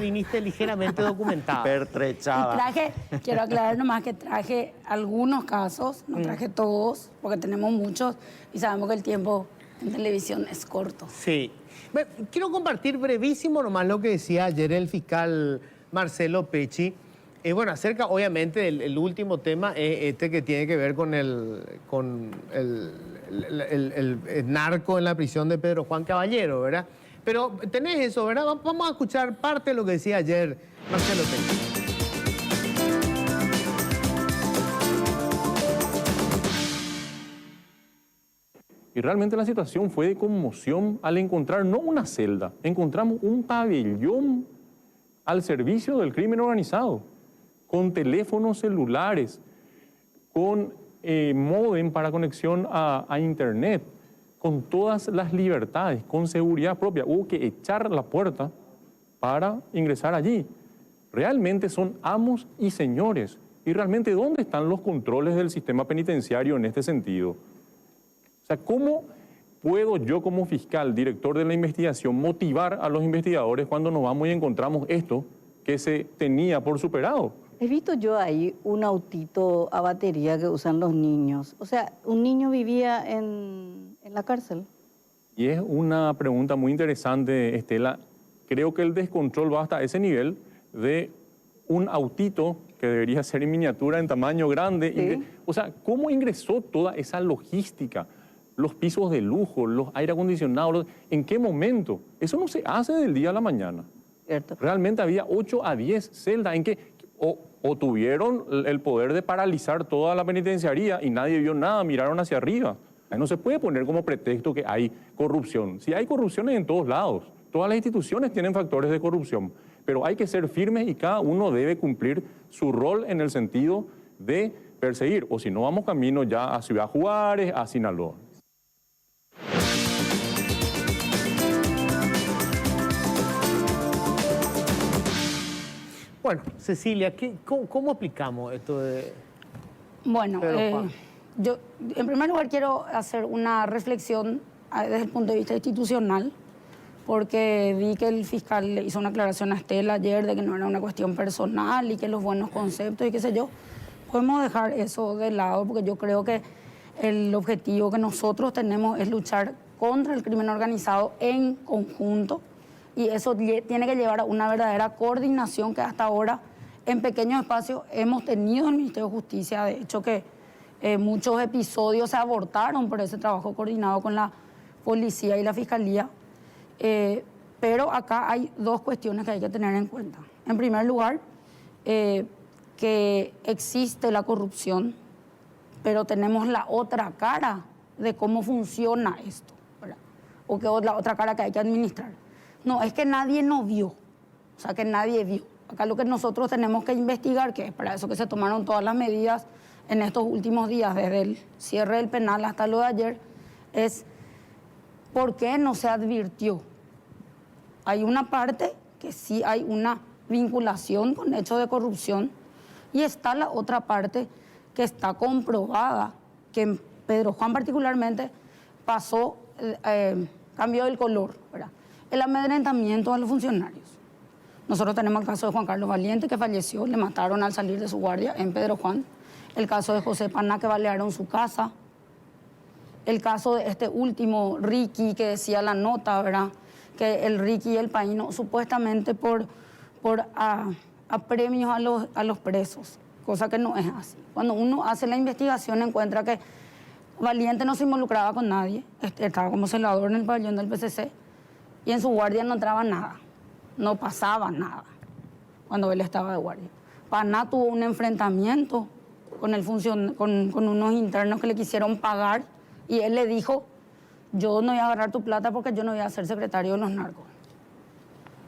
viniste ligeramente documentada. Pertrechada. Y traje, quiero aclarar nomás que traje algunos casos, no traje todos, porque tenemos muchos y sabemos que el tiempo en televisión es corto. Sí. Quiero compartir brevísimo nomás lo que decía ayer el fiscal Marcelo Pecci. Bueno, acerca obviamente del último tema, este que tiene que ver con el narco en la prisión de Pedro Juan Caballero, ¿verdad? Pero tenés eso, ¿verdad? Vamos a escuchar parte de lo que decía ayer Marcelo Pecci. Y realmente la situación fue de conmoción al encontrar no una celda, encontramos un pabellón al servicio del crimen organizado, con teléfonos celulares, con módem para conexión a internet, con todas las libertades, con seguridad propia. Hubo que echar la puerta para ingresar allí. Realmente son amos y señores. Y realmente, ¿dónde están los controles del sistema penitenciario en este sentido? O sea, ¿cómo puedo yo como fiscal, director de la investigación, motivar a los investigadores cuando nos vamos y encontramos esto que se tenía por superado? He visto yo ahí un autito a batería que usan los niños. O sea, un niño vivía en la cárcel. Y es una pregunta muy interesante, Estela. Creo que el descontrol va hasta ese nivel de un autito que debería ser en miniatura, en tamaño grande. Sí. O sea, ¿cómo ingresó toda esa logística? Los pisos de lujo, los aire acondicionados, ¿en qué momento? Eso no se hace del día a la mañana. Cierto. Realmente había 8 a 10 celdas en que o tuvieron el poder de paralizar toda la penitenciaría y nadie vio nada, miraron hacia arriba. Ahí no se puede poner como pretexto que hay corrupción. Si hay corrupción en todos lados, todas las instituciones tienen factores de corrupción, pero hay que ser firmes y cada uno debe cumplir su rol en el sentido de perseguir, o si no vamos camino ya a Ciudad Juárez, a Sinaloa. Bueno, Cecilia, ¿cómo aplicamos esto de...? Bueno, Pedro Juan? yo en primer lugar quiero hacer una reflexión desde el punto de vista institucional, porque vi que el fiscal le hizo una aclaración a Estela ayer de que no era una cuestión personal y que los buenos conceptos y qué sé yo. Podemos dejar eso de lado porque yo creo que el objetivo que nosotros tenemos es luchar contra el crimen organizado en conjunto y eso tiene que llevar a una verdadera coordinación que hasta ahora en pequeños espacios hemos tenido en el Ministerio de Justicia. De hecho que muchos episodios se abortaron por ese trabajo coordinado con la policía y la fiscalía. Pero acá hay dos cuestiones que hay que tener en cuenta. En primer lugar, que existe la corrupción, pero tenemos la otra cara de cómo funciona esto, ¿verdad? O que la otra cara que hay que administrar. No, es que nadie nos vio, o sea, que nadie vio. Acá lo que nosotros tenemos que investigar, que es para eso que se tomaron todas las medidas en estos últimos días, desde el cierre del penal hasta lo de ayer, es por qué no se advirtió. Hay una parte que sí hay una vinculación con hechos de corrupción y está la otra parte que está comprobada, que en Pedro Juan particularmente pasó, cambió el color, ¿verdad? El amedrentamiento a los funcionarios. Nosotros tenemos el caso de Juan Carlos Valiente, que falleció, le mataron al salir de su guardia en Pedro Juan. El caso de José Paná, que balearon su casa. El caso de este último, Ricky, que decía la nota, ¿verdad? Que el Ricky y el Paíno, supuestamente por premios a los presos, cosa que no es así. Cuando uno hace la investigación encuentra que Valiente no se involucraba con nadie, estaba como celador en el pabellón del PCC y en su guardia no entraba nada, no pasaba nada cuando él estaba de guardia. Paná tuvo un enfrentamiento con unos internos que le quisieron pagar y él le dijo: yo no voy a agarrar tu plata porque yo no voy a ser secretario de los narcos.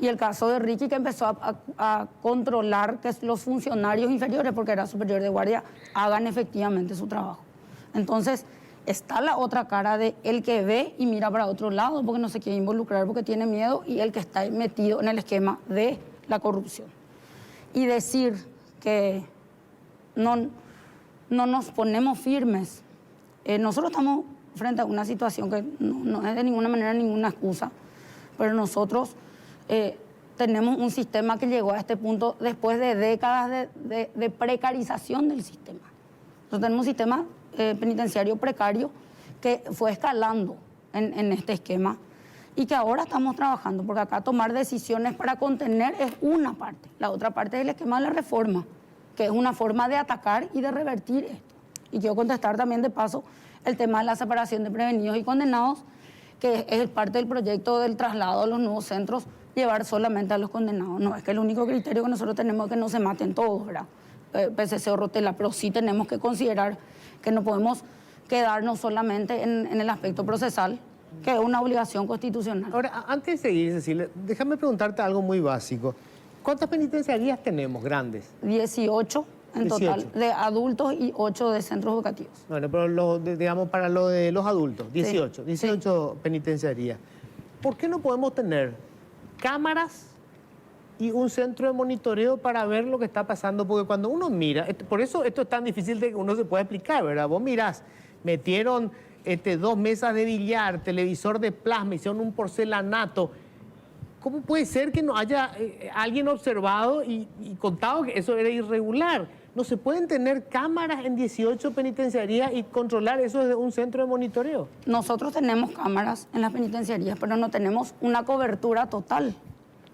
Y el caso de Ricky, que empezó a controlar que los funcionarios inferiores, porque era superior de guardia, hagan efectivamente su trabajo. Entonces, está la otra cara de el que ve y mira para otro lado porque no se quiere involucrar, porque tiene miedo, y el que está metido en el esquema de la corrupción. Y decir que no nos ponemos firmes. Nosotros estamos frente a una situación que no es de ninguna manera ninguna excusa, pero nosotros tenemos un sistema que llegó a este punto después de décadas de precarización del sistema. Nosotros tenemos un sistema penitenciario precario que fue escalando en este esquema y que ahora estamos trabajando, porque acá tomar decisiones para contener es una parte. La otra parte es el esquema de la reforma, que es una forma de atacar y de revertir esto. Y quiero contestar también de paso el tema de la separación de prevenidos y condenados, que es parte del proyecto del traslado a los nuevos centros, llevar solamente a los condenados. No es que el único criterio que nosotros tenemos es que no se maten todos, ¿verdad? PCC o Rotela, pero sí tenemos que considerar que no podemos quedarnos solamente en el aspecto procesal, que es una obligación constitucional. Ahora, antes de seguir, Cecilia, déjame preguntarte algo muy básico. ¿Cuántas penitenciarías tenemos grandes? 18 en 18. total de adultos y 8 de centros educativos. Bueno, pero digamos para lo de los adultos, 18, Sí. 18 penitenciarías. ¿Por qué no podemos tener cámaras y un centro de monitoreo para ver lo que está pasando? Porque cuando uno mira, por eso esto es tan difícil de que uno se pueda explicar, ¿verdad? Vos mirás, metieron 2 mesas de billar, televisor de plasma, hicieron un porcelanato. ¿Cómo puede ser que no haya alguien observado y contado que eso era irregular? No se pueden tener cámaras en 18 penitenciarías y controlar eso desde un centro de monitoreo. Nosotros tenemos cámaras en las penitenciarías, pero no tenemos una cobertura total.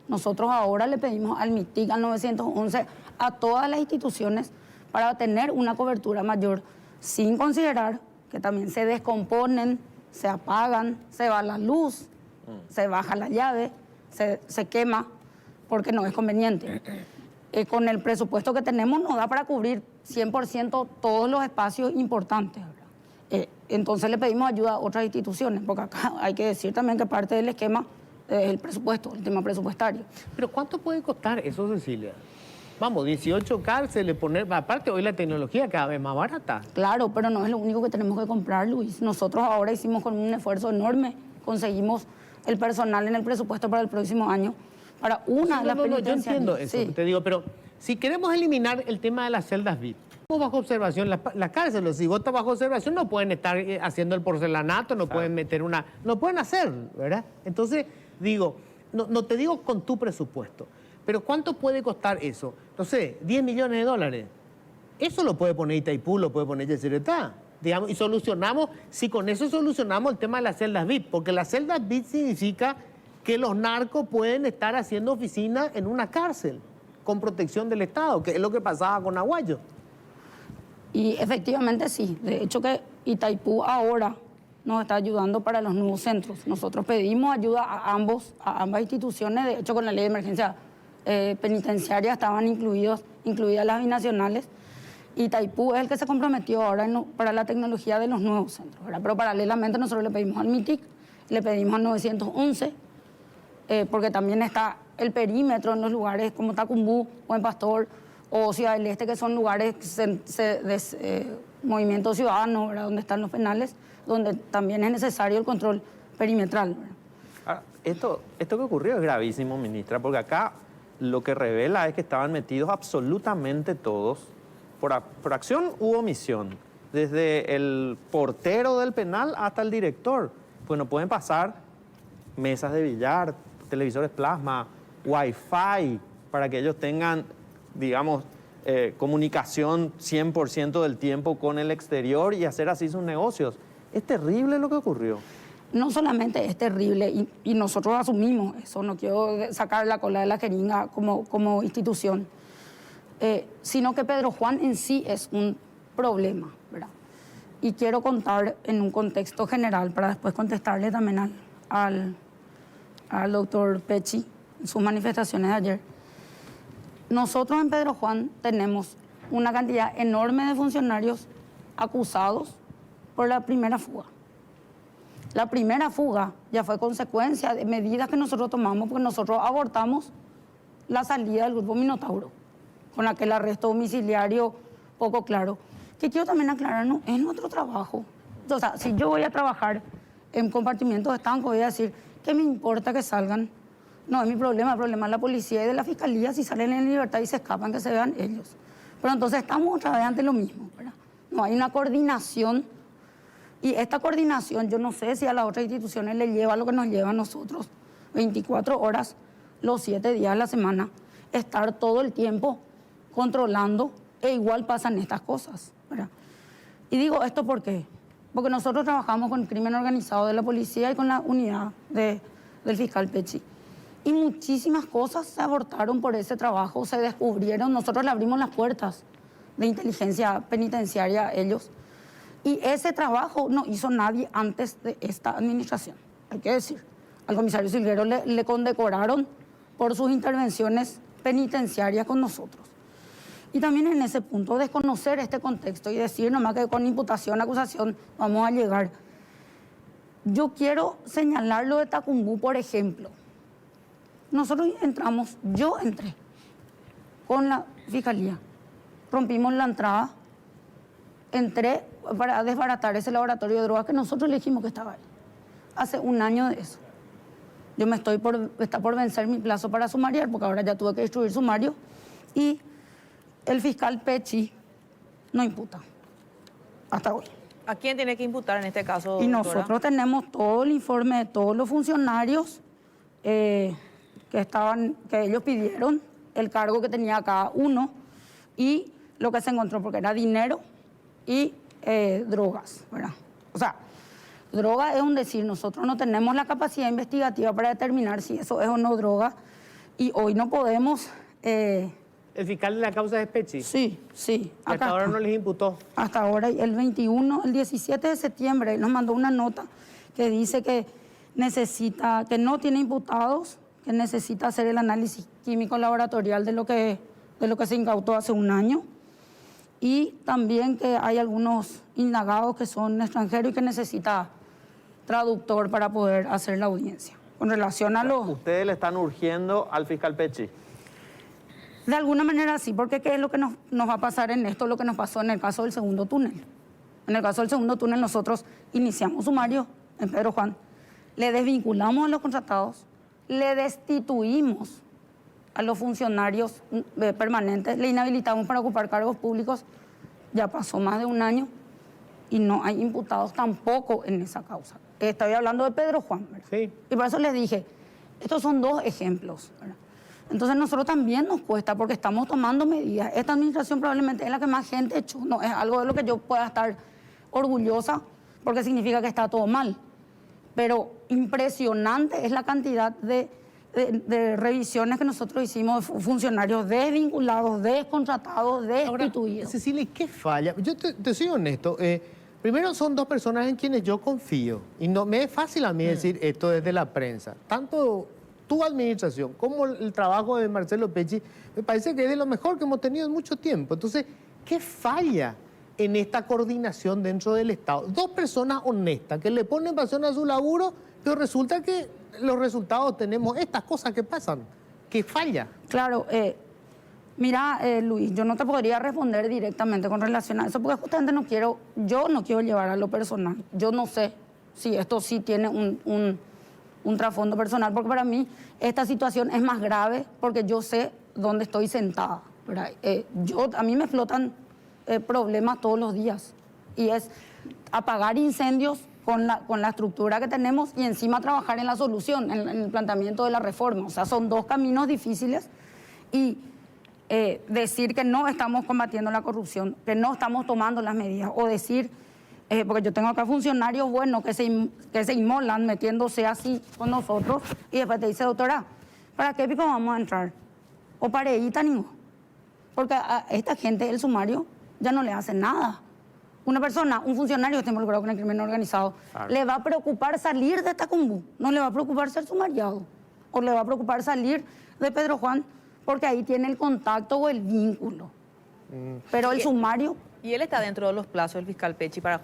Nosotros ahora le pedimos al MITIC, al 911, a todas las instituciones para tener una cobertura mayor, sin considerar que también se descomponen, se apagan, se va la luz, se baja la llave, se quema, porque no es conveniente. Con el presupuesto que tenemos nos da para cubrir 100% todos los espacios importantes, ¿verdad? Entonces le pedimos ayuda a otras instituciones, porque acá hay que decir también que parte del esquema es el presupuesto, el tema presupuestario. Pero ¿cuánto puede costar eso, Cecilia? Vamos, 18 cárceles, aparte hoy la tecnología cada vez más barata. Claro, pero no es lo único que tenemos que comprar, Luis. Nosotros ahora hicimos con un esfuerzo enorme, conseguimos el personal en el presupuesto para el próximo año, para una de las penitenciarías. Yo entiendo eso, Sí. te digo, pero si queremos eliminar el tema de las celdas VIP, bajo observación, las cárceles, si vos estás bajo observación no pueden estar haciendo el porcelanato, no pueden meter no pueden hacer, ¿verdad? Entonces, digo, no te digo con tu presupuesto, pero ¿cuánto puede costar eso? No sé, $10 millones. Eso lo puede poner Itaipú, lo puede poner Yacyretá, digamos, y solucionamos, si con eso solucionamos el tema de las celdas VIP, porque las celdas VIP significa que los narcos pueden estar haciendo oficina en una cárcel con protección del Estado, que es lo que pasaba con Aguayo. Y efectivamente sí. De hecho que Itaipú ahora nos está ayudando para los nuevos centros. Nosotros pedimos ayuda a ambas instituciones. De hecho, con la ley de emergencia penitenciaria estaban incluidas las binacionales. Itaipú es el que se comprometió ahora para la tecnología de los nuevos centros, ¿verdad? Pero paralelamente nosotros le pedimos al MITIC, le pedimos al 911, porque también está el perímetro en los lugares como Tacumbú, Buen Pastor o Ciudad del Este, que son lugares de movimiento ciudadano, ¿verdad? Donde están los penales, donde también es necesario el control perimetral, ¿verdad? Ahora, esto que ocurrió es gravísimo, ministra, porque acá lo que revela es que estaban metidos absolutamente todos, por acción u omisión, desde el portero del penal hasta el director. Pues no pueden pasar mesas de billar, televisores plasma, wifi, para que ellos tengan, digamos, comunicación 100% del tiempo con el exterior y hacer así sus negocios. Es terrible lo que ocurrió. No solamente es terrible, y nosotros asumimos eso, no quiero sacar la cola de la jeringa como institución, sino que Pedro Juan en sí es un problema, ¿verdad? Y quiero contar en un contexto general para después contestarle también al doctor Pecci en sus manifestaciones de ayer. Nosotros en Pedro Juan tenemos una cantidad enorme de funcionarios acusados por la primera fuga. La primera fuga ya fue consecuencia de medidas que nosotros tomamos porque nosotros abortamos la salida del grupo Minotauro con aquel arresto domiciliario poco claro. Que quiero también aclarar, no es nuestro trabajo. O sea, si yo voy a trabajar en compartimientos estancos, voy a decir, ¿qué me importa que salgan? No es mi problema, el problema es la policía y de la fiscalía, si salen en libertad y se escapan, que se vean ellos. Pero entonces estamos otra vez ante lo mismo, ¿verdad? No hay una coordinación. Y esta coordinación, yo no sé si a las otras instituciones le lleva lo que nos lleva a nosotros, 24 horas los 7 días de la semana, estar todo el tiempo controlando, e igual pasan estas cosas, ¿verdad? Y digo esto ¿por qué? Porque nosotros trabajamos con el crimen organizado de la policía y con la unidad del fiscal Pecci. Y muchísimas cosas se abortaron por ese trabajo, se descubrieron. Nosotros le abrimos las puertas de inteligencia penitenciaria a ellos. Y ese trabajo no hizo nadie antes de esta administración, hay que decir. Al comisario Silguero le condecoraron por sus intervenciones penitenciarias con nosotros. Y también en ese punto, desconocer este contexto y decir nomás que con imputación, acusación, vamos a llegar. Yo quiero señalar lo de Tacumbú, por ejemplo. Nosotros entramos, yo entré con la fiscalía, rompimos la entrada, entré para desbaratar ese laboratorio de drogas que nosotros le dijimos que estaba ahí. Hace un año de eso. Yo está por vencer mi plazo para sumariar, porque ahora ya tuve que instruir sumario, y el fiscal Pecci no imputa hasta hoy. ¿A quién tiene que imputar en este caso, Y doctora? nosotros tenemos todo el informe de todos los funcionarios que ellos pidieron, el cargo que tenía cada uno y lo que se encontró, porque era dinero y drogas, ¿verdad? O sea, droga es un decir, nosotros no tenemos la capacidad investigativa para determinar si eso es o no droga, y hoy no podemos... El fiscal de la causa es Pecci. sí, Y hasta ahora no les imputó. Hasta ahora, el 17 de septiembre nos mandó una nota que dice que no tiene imputados, que necesita hacer el análisis químico laboratorial de lo que se incautó hace un año, y también que hay algunos indagados que son extranjeros y que necesita traductor para poder hacer la audiencia. Con relación a los... Ustedes le están urgiendo al fiscal Pecci. De alguna manera sí, porque ¿qué es lo que nos va a pasar en esto? Lo que nos pasó en el caso del segundo túnel. En el caso del segundo túnel nosotros iniciamos sumario en Pedro Juan, le desvinculamos a los contratados, le destituimos a los funcionarios permanentes, le inhabilitamos para ocupar cargos públicos, ya pasó más de un año y no hay imputados tampoco en esa causa. Estoy hablando de Pedro Juan, ¿verdad? Sí. Y por eso les dije, estos son 2 ejemplos, ¿verdad? Entonces nosotros también nos cuesta porque estamos tomando medidas. Esta administración probablemente es la que más gente echó, no es algo de lo que yo pueda estar orgullosa porque significa que está todo mal. Pero impresionante es la cantidad de revisiones que nosotros hicimos de funcionarios desvinculados, descontratados, destituidos. Ahora, Cecilia, ¿qué falla? Yo te soy honesto. Primero, son 2 personas en quienes yo confío. Y no me es fácil a mí decir esto desde la prensa. Tanto tu administración como el trabajo de Marcelo Pecci, me parece que es de lo mejor que hemos tenido en mucho tiempo. Entonces, ¿qué falla en esta coordinación dentro del Estado? 2 personas honestas que le ponen pasión a su laburo, pero resulta que los resultados tenemos estas cosas que pasan. ¿Qué falla? Claro, mira, Luis, yo no te podría responder directamente con relación a eso, porque justamente yo no quiero llevar a lo personal. Yo no sé si esto sí tiene un trasfondo personal, porque para mí esta situación es más grave porque yo sé dónde estoy sentada, ¿verdad? A mí me flotan problemas todos los días y es apagar incendios con la estructura que tenemos y encima trabajar en la solución, en el planteamiento de la reforma. O sea, son 2 caminos difíciles y decir que no estamos combatiendo la corrupción, que no estamos tomando las medidas, o decir, porque yo tengo acá funcionarios buenos que se inmolan metiéndose así con nosotros y después te dice, doctora, ¿para qué pico vamos a entrar? O para ahí, Taningo. Porque a esta gente el sumario ya no le hace nada. Una persona, un funcionario que esté involucrado con el crimen organizado, le va a preocupar salir de Tacumbú, no le va a preocupar ser sumariado, o le va a preocupar salir de Pedro Juan, porque ahí tiene el contacto o el vínculo. Pero el sumario... Y él está dentro de los plazos del fiscal Pecci para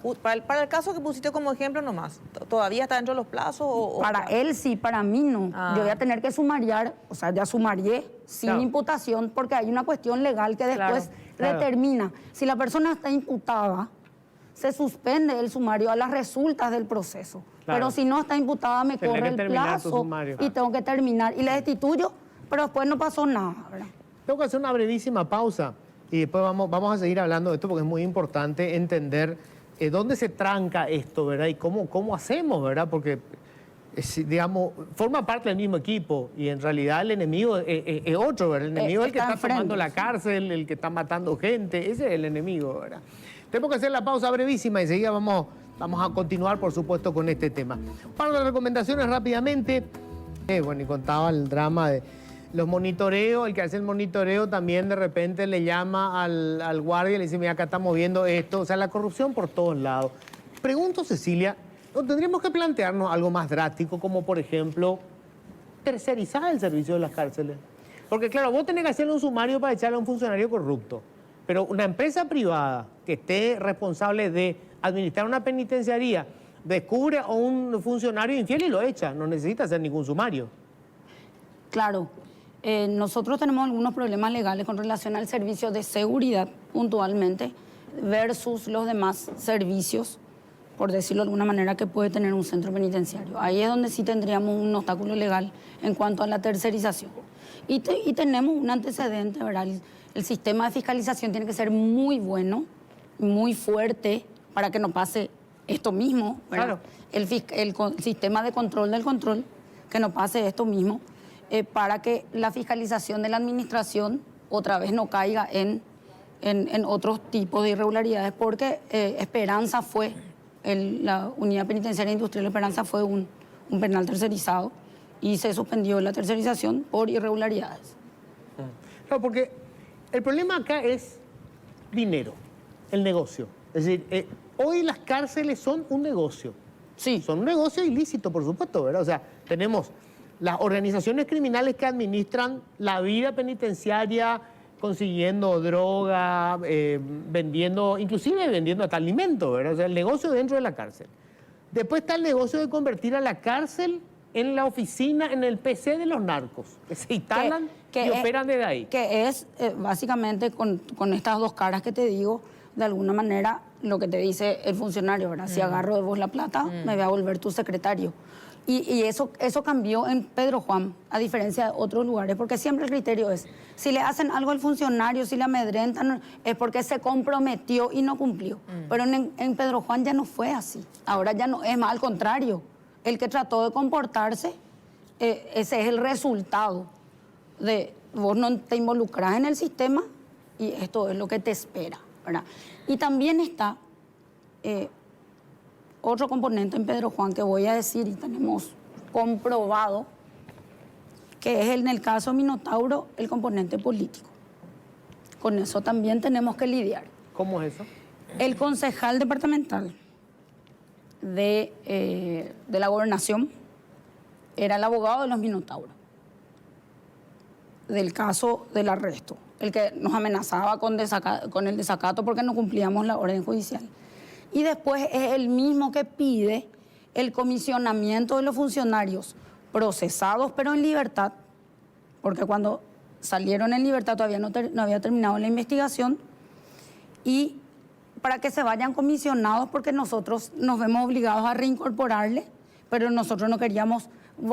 el caso que pusiste como ejemplo nomás. ¿Todavía está dentro de los plazos? Para él sí, para mí no. Yo voy a tener que sumariar, o sea, ya sumarié sin imputación, porque hay una cuestión legal que después determina. Si la persona está imputada, se suspende el sumario a las resultas del proceso. Claro. Pero si no está imputada, me Tenés corre que el terminar tu plazo sumario. y tengo que terminar. Y le destituyo, pero después no pasó nada, ¿verdad? Tengo que hacer una brevísima pausa y después vamos a seguir hablando de esto porque es muy importante entender dónde se tranca esto, ¿verdad? Y cómo hacemos, ¿verdad? Porque digamos, forma parte del mismo equipo y en realidad el enemigo es otro, ¿verdad? El enemigo es el que está está tomando enfrente. la cárcel, el que está matando gente, ese es el enemigo, ¿verdad? Tenemos que hacer la pausa brevísima y enseguida vamos a continuar, por supuesto, con este tema. Un par de recomendaciones rápidamente. Bueno, y contaba el drama de los monitoreos, el que hace el monitoreo también de repente le llama al guardia y le dice, mira, acá estamos viendo esto, o sea, la corrupción por todos lados. Pregunto, Cecilia, ¿no tendríamos que plantearnos algo más drástico, como por ejemplo, tercerizar el servicio de las cárceles? Porque claro, vos tenés que hacerle un sumario para echarle a un funcionario corrupto, pero una empresa privada que esté responsable de administrar una penitenciaría descubre a un funcionario infiel y lo echa, no necesita hacer ningún sumario. Claro, nosotros tenemos algunos problemas legales con relación al servicio de seguridad puntualmente versus los demás servicios, por decirlo de alguna manera, que puede tener un centro penitenciario. Ahí es donde sí tendríamos un obstáculo legal en cuanto a la tercerización. Y tenemos un antecedente, ¿verdad? El sistema de fiscalización tiene que ser muy bueno, muy fuerte, para que no pase esto mismo, ¿verdad? Claro. El sistema de control del control, que no pase esto mismo, para que la fiscalización de la administración otra vez no caiga en otros tipos de irregularidades, porque Esperanza fue, la Unidad Penitenciaria Industrial Esperanza fue un penal tercerizado y se suspendió la tercerización por irregularidades. Claro, porque el problema acá es dinero, el negocio. Es decir, hoy las cárceles son un negocio. Sí. Son un negocio ilícito, por supuesto, ¿verdad? O sea, tenemos las organizaciones criminales que administran la vida penitenciaria consiguiendo droga, vendiendo, inclusive vendiendo hasta alimentos, ¿verdad? O sea, el negocio dentro de la cárcel. Después está el negocio de convertir a la cárcel en la oficina, en el PC de los narcos, que se instalan y operan desde ahí. Que es básicamente con estas dos caras que te digo, de alguna manera lo que te dice el funcionario, ¿verdad? Si agarro de vos la plata, me voy a volver tu secretario. Y eso cambió en Pedro Juan, a diferencia de otros lugares, porque siempre el criterio es, si le hacen algo al funcionario, si le amedrentan, es porque se comprometió y no cumplió. Pero en Pedro Juan ya no fue así. Ahora ya no, es más al contrario. El que trató de comportarse, ese es el resultado de vos no te involucrás en el sistema y esto es lo que te espera, ¿verdad? Y también está otro componente en Pedro Juan que voy a decir y tenemos comprobado, que es en el caso Minotauro el componente político. Con eso también tenemos que lidiar. ¿Cómo es eso? El concejal departamental de la gobernación era el abogado de los Minotauros, del caso del arresto, el que nos amenazaba con el desacato porque no cumplíamos la orden judicial. Y después es el mismo que pide el comisionamiento de los funcionarios procesados pero en libertad, porque cuando salieron en libertad todavía no había terminado la investigación, y para que se vayan comisionados porque nosotros nos vemos obligados a reincorporarle, pero nosotros no queríamos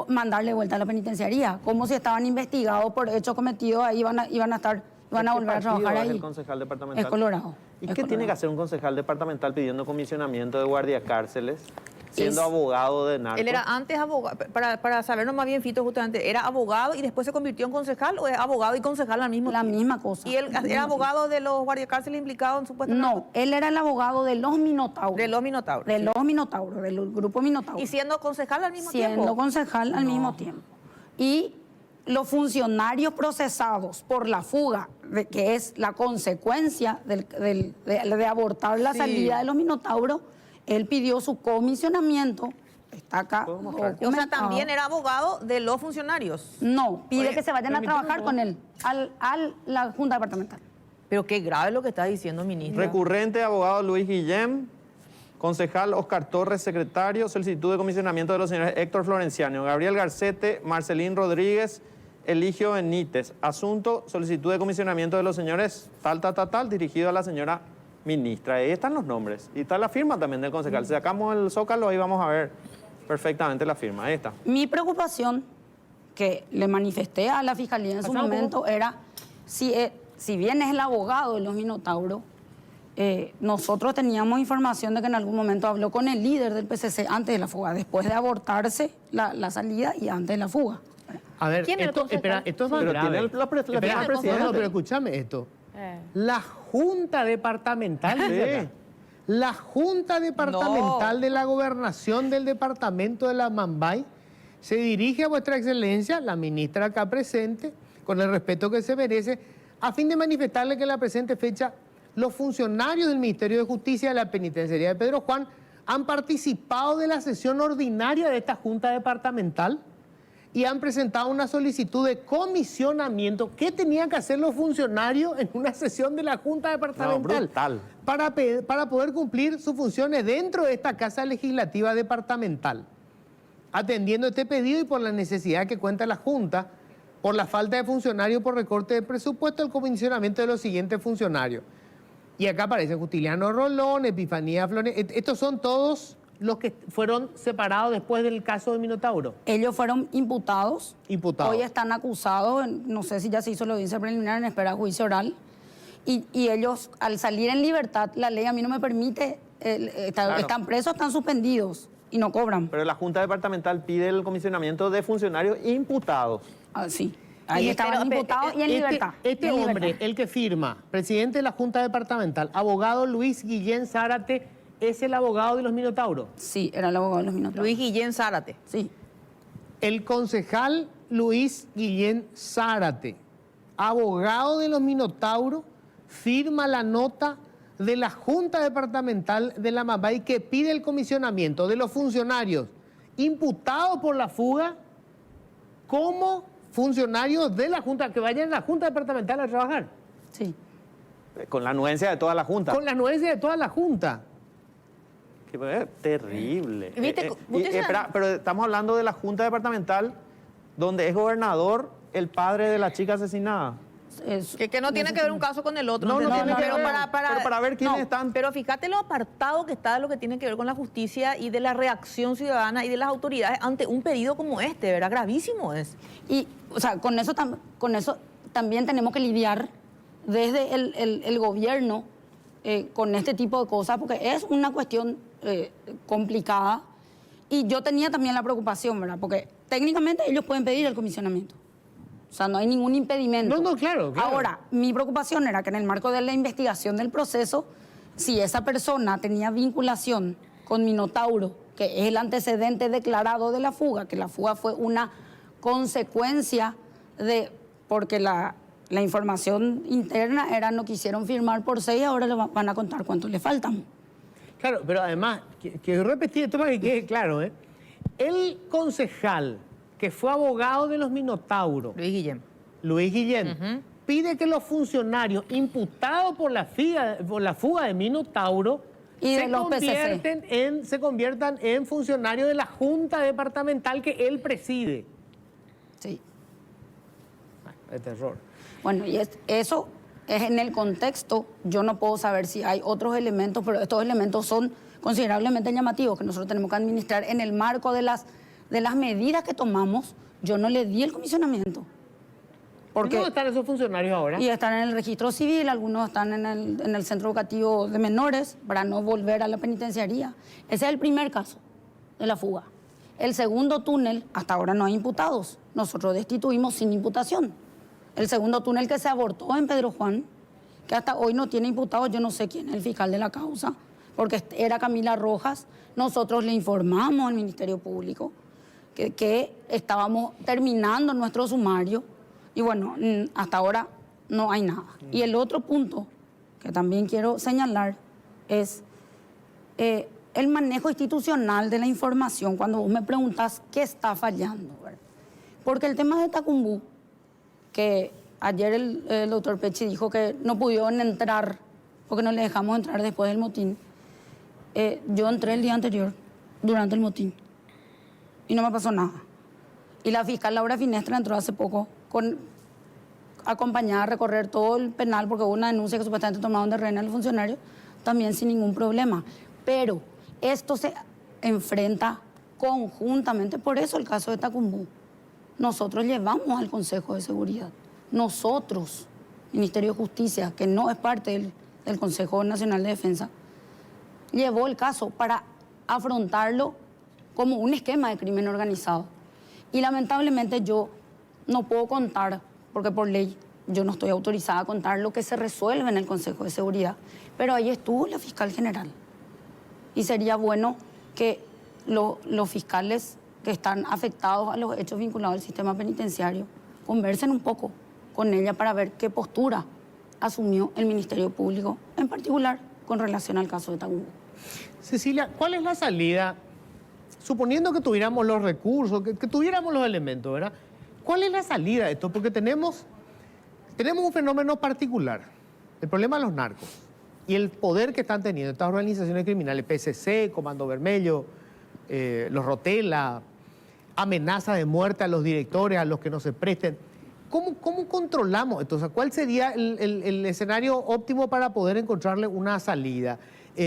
mandarle vuelta a la penitenciaría, como si estaban investigados por hechos cometidos, ahí iban a volver a trabajar ahí. ¿El concejal departamental? Es Colorado. ¿Y qué tiene que hacer un concejal departamental pidiendo comisionamiento de guardiacárceles, siendo abogado de narcos? Él era antes abogado, para sabernos más bien, Fito, justamente, ¿era abogado y después se convirtió en concejal o es abogado y concejal al mismo tiempo? La misma cosa. ¿Y él era abogado de los guardiacárceles implicados en supuesto? No, él era el abogado de los Minotauros. De los Minotauros. De los Minotauros, del grupo Minotauro. ¿Y siendo concejal al mismo tiempo? Siendo concejal al mismo tiempo. Y los funcionarios procesados por la fuga, que es la consecuencia de abortar la salida de los Minotauros, él pidió su comisionamiento, está acá documentado. O sea, también era abogado de los funcionarios. No, pide Oye, que se vayan a trabajar con él, a la Junta Departamental. Pero qué grave lo que está diciendo, ministra. Recurrente, abogado Luis Guillem. Concejal Oscar Torres, secretario. Solicitud de comisionamiento de los señores Héctor Florenciano, Gabriel Garcete, Marcelín Rodríguez, Eligio Benítez. Asunto, solicitud de comisionamiento de los señores tal, dirigido a la señora ministra. Ahí están los nombres. Y está la firma también del concejal. Si sacamos el zócalo, ahí vamos a ver perfectamente la firma. Ahí está. Mi preocupación, que le manifesté a la Fiscalía en su momento, era si bien es el abogado de los Minotauros, nosotros teníamos información de que en algún momento habló con el líder del PCC antes de la fuga, después de abortarse la salida y antes de la fuga. A ver, ¿Quién era el esto, concejal? espera, esto es más Pero grave. tiene la Espera, al presidente. no, pero escúchame esto. La Junta Departamental, Sí. la Junta Departamental de la Gobernación del Departamento de la Mambay se dirige a vuestra excelencia, la ministra acá presente, con el respeto que se merece, a fin de manifestarle que en la presente fecha los funcionarios del Ministerio de Justicia de la Penitenciaría de Pedro Juan han participado de la sesión ordinaria de esta Junta Departamental y han presentado una solicitud de comisionamiento. ¿Qué tenían que hacer los funcionarios en una sesión de la Junta Departamental? No, brutal. Para poder cumplir sus funciones dentro de esta Casa Legislativa Departamental. Atendiendo este pedido y por la necesidad que cuenta la Junta, por la falta de funcionarios por recorte de presupuesto, el comisionamiento de los siguientes funcionarios. Y acá aparecen Justiliano Rolón, Epifanía Flores. Estos son todos los que fueron separados después del caso de Minotauro. Ellos fueron imputados. Imputados. Hoy están acusados, no sé si ya se hizo la audiencia preliminar, en espera de juicio oral. Y ellos, al salir en libertad, la ley a mí no me permite, Claro. están presos, están suspendidos y no cobran. Pero la Junta Departamental pide el comisionamiento de funcionarios imputados. Sí. Ahí estaban imputados y en libertad. Este y en hombre, libertad. el que firma, presidente de la Junta Departamental, abogado Luis Guillén Zárate, es el abogado de los Minotauros. Sí, era el abogado de los Minotauros. Luis Guillén Zárate. Sí. El concejal Luis Guillén Zárate, abogado de los Minotauros, firma la nota de la Junta Departamental de la Mambay que pide el comisionamiento de los funcionarios imputados por la fuga como funcionarios de la Junta, que vayan a la Junta Departamental a trabajar, Sí. Con la anuencia de toda la Junta. con la anuencia de toda la Junta. Terrible. Viste, usted sabe- espera, pero estamos hablando de la Junta Departamental donde es gobernador el padre de la chica asesinada. Que no tiene que ver un caso con el otro. No, no ¿entendés? tiene que Pero ver. para- Pero para ver quiénes están. Pero fíjate lo apartado que está de lo que tiene que ver con la justicia y de la reacción ciudadana y de las autoridades ante un pedido como este, ¿verdad? Gravísimo es. Y, o sea, con eso también tenemos que lidiar desde el gobierno con este tipo de cosas, porque es una cuestión complicada. Y yo tenía también la preocupación, ¿verdad? Porque técnicamente ellos pueden pedir el comisionamiento. O sea, no hay ningún impedimento. No, claro. Ahora, mi preocupación era que en el marco de la investigación del proceso, si esa persona tenía vinculación con Minotauro, que es el antecedente declarado de la fuga, que la fuga fue una consecuencia de, porque la información interna era no quisieron firmar por 6, ahora le van a contar cuánto le faltan. Claro, pero además, que repetir esto para que quede claro, ¿eh? El concejal que fue abogado de los Minotauros, Luis Guillén. Luis Guillén, pide que los funcionarios imputados por la fuga de Minotauro Y de los PCC. se conviertan en funcionarios de la Junta Departamental que él preside. Sí. Es terror. Bueno, y eso es en el contexto, yo no puedo saber si hay otros elementos, pero estos elementos son considerablemente llamativos que nosotros tenemos que administrar en el marco de las medidas que tomamos. Yo no le di el comisionamiento. Porque, ¿Dónde están esos funcionarios ahora? y están en el registro civil, algunos están en el centro educativo de menores para no volver a la penitenciaría. Ese es el primer caso de la fuga. El segundo túnel, hasta ahora no hay imputados. Nosotros destituimos sin imputación. El segundo túnel que se abortó en Pedro Juan, que hasta hoy no tiene imputados, yo no sé quién es el fiscal de la causa, porque era Camila Rojas. Nosotros le informamos al Ministerio Público que estábamos terminando nuestro sumario y bueno, hasta ahora no hay nada. Y el otro punto que también quiero señalar es el manejo institucional de la información cuando vos me preguntás qué está fallando, ¿verdad? Porque el tema de Tacumbú, que ayer el doctor Pechi dijo que no pudieron entrar porque no le dejamos entrar después del motín. Yo entré el día anterior, durante el motín, y no me pasó nada. Y la fiscal Laura Finestra entró hace poco acompañada a recorrer todo el penal porque hubo una denuncia que supuestamente tomaron de rehén al funcionario, también sin ningún problema. Pero esto se enfrenta conjuntamente, por eso el caso de Tacumbú. Nosotros llevamos al Consejo de Seguridad. Nosotros, Ministerio de Justicia, que no es parte del Consejo Nacional de Defensa, llevó el caso para afrontarlo como un esquema de crimen organizado. Y lamentablemente yo no puedo contar, porque por ley yo no estoy autorizada a contar lo que se resuelve en el Consejo de Seguridad, pero ahí estuvo la fiscal general. Y sería bueno que los fiscales que están afectados a los hechos vinculados al sistema penitenciario conversen un poco con ella para ver qué postura asumió el Ministerio Público, en particular con relación al caso de Tacuba. Cecilia, ¿cuál es la salida? Suponiendo que tuviéramos los recursos, que tuviéramos los elementos, ¿verdad? ¿Cuál es la salida de esto? Porque tenemos un fenómeno particular, el problema de los narcos y el poder que están teniendo estas organizaciones criminales, PSC, Comando Vermelho, los Rotela, amenaza de muerte a los directores, a los que no se presten. ¿Cómo controlamos esto? O sea, ¿cuál sería el escenario óptimo para poder encontrarle una salida?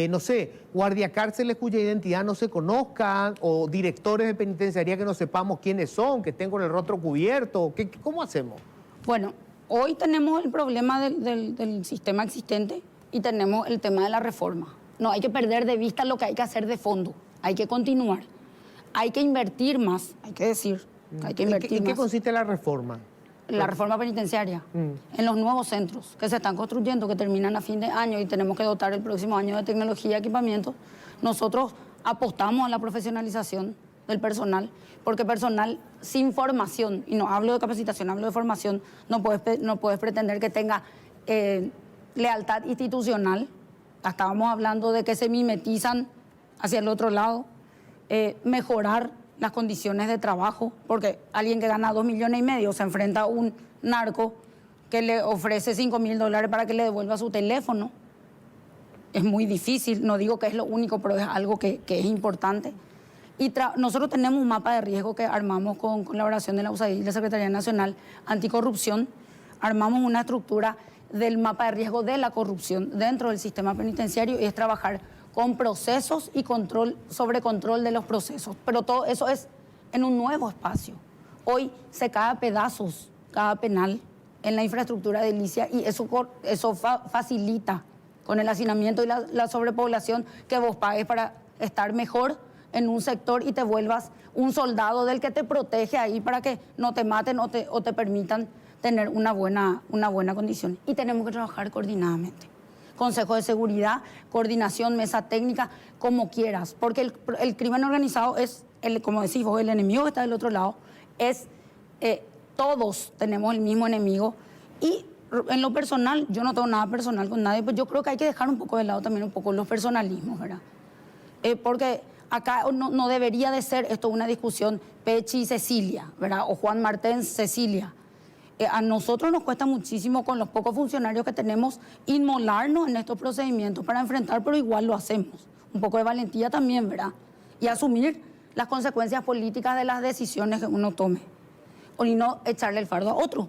No sé, guardia cárceles cuya identidad no se conozca, o directores de penitenciaría que no sepamos quiénes son, que estén con el rostro cubierto. ¿Cómo hacemos? Bueno, hoy tenemos el problema del sistema existente y tenemos el tema de la reforma. No hay que perder de vista lo que hay que hacer de fondo. Hay que continuar. Hay que invertir más, hay que decir. Hay que invertir ¿En qué más. consiste la reforma? La reforma penitenciaria, en los nuevos centros que se están construyendo, que terminan a fin de año y tenemos que dotar el próximo año de tecnología y equipamiento, nosotros apostamos a la profesionalización del personal, porque personal sin formación, y no hablo de capacitación, hablo de formación, no puedes pretender que tenga lealtad institucional. Estábamos hablando de que se mimetizan hacia el otro lado, mejorar las condiciones de trabajo, porque alguien que gana 2,5 millones se enfrenta a un narco que le ofrece $5,000 para que le devuelva su teléfono. Es muy difícil, no digo que es lo único, pero es algo que es importante. Y nosotros tenemos un mapa de riesgo que armamos con colaboración de la USAID y la Secretaría Nacional Anticorrupción. Armamos una estructura del mapa de riesgo de la corrupción dentro del sistema penitenciario y es trabajar con procesos y sobre control de los procesos. Pero todo eso es en un nuevo espacio. Hoy se cae a pedazos cada penal en la infraestructura edilicia y eso facilita con el hacinamiento y la sobrepoblación que vos pagues para estar mejor en un sector y te vuelvas un soldado del que te protege ahí para que no te maten o te permitan tener una buena condición. Y tenemos que trabajar coordinadamente. Consejo de Seguridad, coordinación, mesa técnica, como quieras. Porque el crimen organizado es, como decís vos, el enemigo que está del otro lado, todos tenemos el mismo enemigo. Y en lo personal, yo no tengo nada personal con nadie, pues yo creo que hay que dejar un poco de lado también un poco los personalismos, ¿verdad? Porque acá no debería de ser esto una discusión Pechi y Cecilia, ¿verdad? O Juan Martén, Cecilia. A nosotros nos cuesta muchísimo con los pocos funcionarios que tenemos inmolarnos en estos procedimientos para enfrentar, pero igual lo hacemos. Un poco de valentía también, ¿verdad? Y asumir las consecuencias políticas de las decisiones que uno tome. Y no echarle el fardo a otro.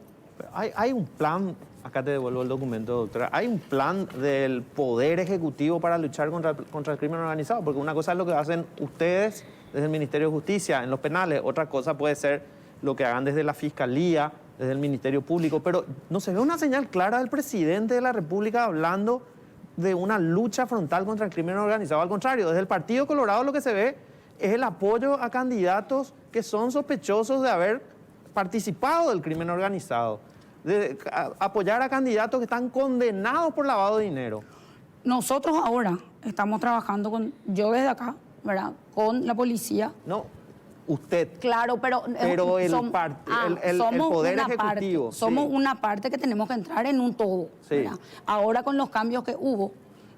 Hay un plan, acá te devuelvo el documento, doctora, hay un plan del Poder Ejecutivo para luchar contra el crimen organizado, porque una cosa es lo que hacen ustedes desde el Ministerio de Justicia en los penales, otra cosa puede ser lo que hagan desde la Fiscalía, desde el Ministerio Público, pero no se ve una señal clara del presidente de la República hablando de una lucha frontal contra el crimen organizado. Al contrario, desde el Partido Colorado lo que se ve es el apoyo a candidatos que son sospechosos de haber participado del crimen organizado, de apoyar a candidatos que están condenados por lavado de dinero. Nosotros ahora estamos trabajando yo desde acá, ¿verdad? Con la policía. No, usted. Claro, pero el Poder Ejecutivo. Somos una parte que tenemos que entrar en un todo. Sí. Ahora con los cambios que hubo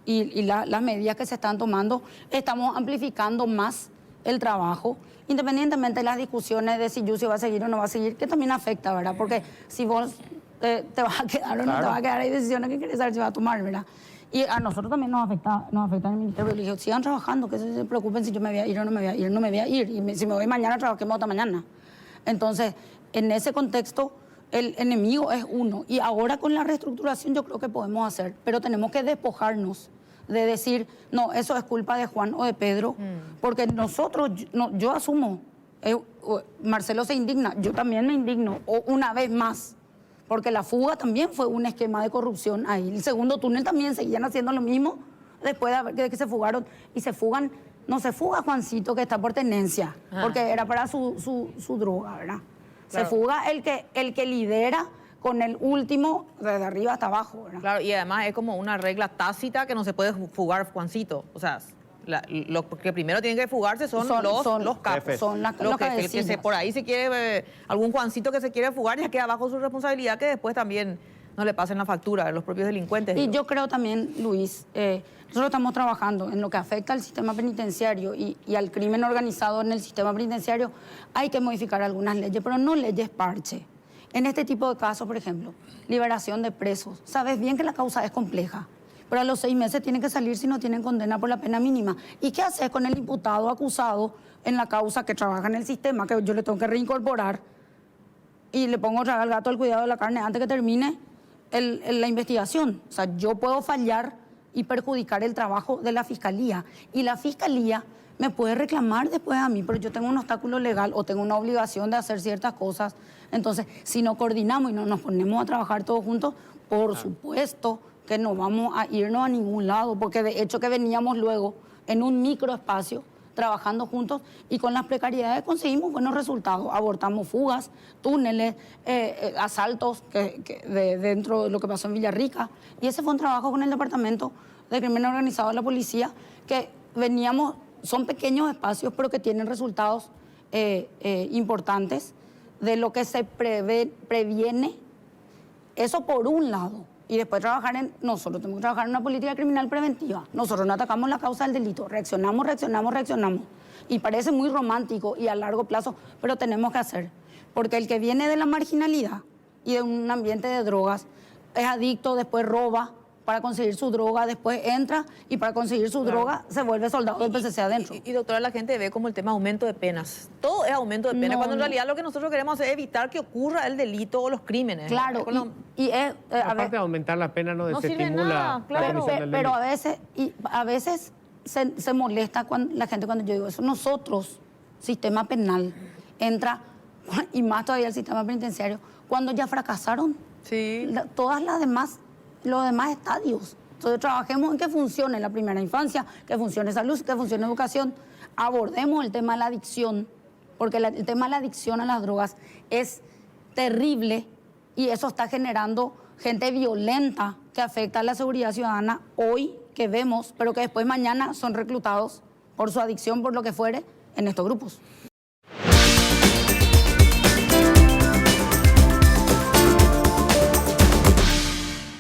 y las medidas que se están tomando, estamos amplificando más el trabajo, independientemente de las discusiones de si Yussi va a seguir o no va a seguir, que también afecta, ¿verdad? Porque si vos te vas a quedar o no te vas a quedar, hay decisiones que querés saber si va a tomar, ¿verdad? Y a nosotros también nos afecta en el Ministerio. Le dije, sigan trabajando, que se preocupen si yo me voy a ir o no me voy a ir. No me voy a ir. Y si me voy mañana, trabajemos hasta mañana. Entonces, en ese contexto, el enemigo es uno. Y ahora con la reestructuración yo creo que podemos hacer. Pero tenemos que despojarnos de decir, no, eso es culpa de Juan o de Pedro. Porque nosotros, yo asumo, Marcelo se indigna, yo también me indigno, o una vez más. porque la fuga también fue un esquema de corrupción ahí. El segundo túnel también seguían haciendo lo mismo después de que se fugaron. Y se fugan, no se fuga Juancito, que está por tenencia, porque era para su droga, ¿verdad? Claro. Se fuga el que lidera con el último desde arriba hasta abajo, ¿verdad? Claro, y además es como una regla tácita que no se puede fugar Juancito. O sea, lo que primero tienen que fugarse son los capos. jefes. Son los El que cabecillas. por ahí se quiere, algún Juancito que se quiere fugar, ya queda bajo su responsabilidad, que después también no le pasen la factura a los propios delincuentes. Y digo. yo creo también, Luis, nosotros estamos trabajando en lo que afecta al sistema penitenciario y al crimen organizado en el sistema penitenciario. Hay que modificar algunas leyes, pero no leyes parche. En este tipo de casos, por ejemplo, liberación de presos. Sabes bien que la causa es compleja, pero a los 6 meses tienen que salir si no tienen condena por la pena mínima. ¿Y qué haces con el imputado acusado en la causa que trabaja en el sistema, que yo le tengo que reincorporar y le pongo otra vez al gato al cuidado de la carne antes que termine la investigación? O sea, yo puedo fallar y perjudicar el trabajo de la fiscalía. Y la fiscalía me puede reclamar después a mí, pero yo tengo un obstáculo legal o tengo una obligación de hacer ciertas cosas. Entonces, si no coordinamos y no nos ponemos a trabajar todos juntos, por supuesto que no vamos a irnos a ningún lado, porque de hecho que veníamos luego en un microespacio trabajando juntos y con las precariedades conseguimos buenos resultados. Abortamos fugas, túneles, asaltos dentro de lo que pasó en Villarrica. Y ese fue un trabajo con el Departamento de Crimen Organizado de la Policía, que veníamos, son pequeños espacios, pero que tienen resultados importantes de lo que se previene. Eso por un lado. Y después nosotros tenemos que trabajar en una política criminal preventiva. Nosotros no atacamos la causa del delito, reaccionamos. Y parece muy romántico y a largo plazo, pero tenemos que hacer. Porque el que viene de la marginalidad y de un ambiente de drogas es adicto, después roba para conseguir su droga, después entra y para conseguir su droga se vuelve soldado del PCC adentro. Y doctora, la gente ve como el tema aumento de penas. Todo es aumento de penas, No, cuando en no. realidad lo que nosotros queremos es evitar que ocurra el delito o los crímenes. Claro, Con lo- Aparte de aumentar la pena, no No sirve desestimula nada, la claro. comisión del Pero delito. a veces se molesta la gente cuando yo digo eso. Nosotros, sistema penal, entra, y más todavía el sistema penitenciario, cuando ya fracasaron Sí. los demás estadios. Entonces trabajemos en que funcione la primera infancia, que funcione salud, que funcione educación. Abordemos el tema de la adicción, porque el tema de la adicción a las drogas es terrible y eso está generando gente violenta que afecta a la seguridad ciudadana hoy, que vemos, pero que después mañana son reclutados por su adicción, por lo que fuere, en estos grupos.